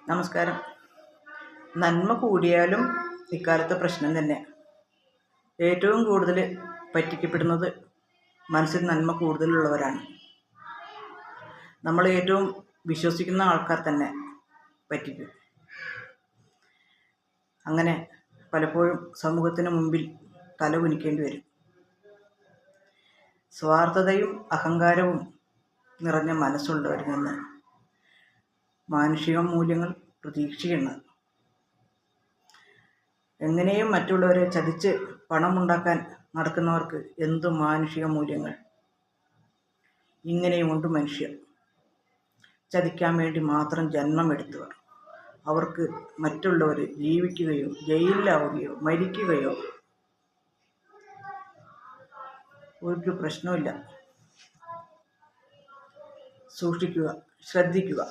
നമസ്കാരം. നന്മ കൂടിയാലും ഇക്കാലത്ത് പ്രശ്നം തന്നെ. ഏറ്റവും കൂടുതൽ പറ്റിക്കപ്പെടുന്നത് മനസ്സിൽ നന്മ കൂടുതലുള്ളവരാണ്. നമ്മൾ ഏറ്റവും വിശ്വസിക്കുന്ന ആൾക്കാർ തന്നെ പറ്റിക്കും. അങ്ങനെ പലപ്പോഴും സമൂഹത്തിന് മുമ്പിൽ തല കുനിക്കേണ്ടി വരും. സ്വാർത്ഥതയും അഹങ്കാരവും നിറഞ്ഞ മനസ്സുള്ളവരിൽ നിന്ന് മാനുഷിക മൂല്യങ്ങൾ പ്രതീക്ഷിക്കുന്നത്. എങ്ങനെയും മറ്റുള്ളവരെ ചതിച്ച് പണമുണ്ടാക്കാൻ നടക്കുന്നവർക്ക് എന്തു മാനുഷിക മൂല്യങ്ങൾ! ഇങ്ങനെയുമുണ്ട് മനുഷ്യർ. ചതിക്കാൻ വേണ്ടി മാത്രം ജന്മമെടുത്തവർ. അവർക്ക് മറ്റുള്ളവർ ജീവിക്കുകയോ ജയിലിലാവുകയോ മരിക്കുകയോ ഒരു പ്രശ്നമില്ല. സൂക്ഷിക്കുക, ശ്രദ്ധിക്കുക.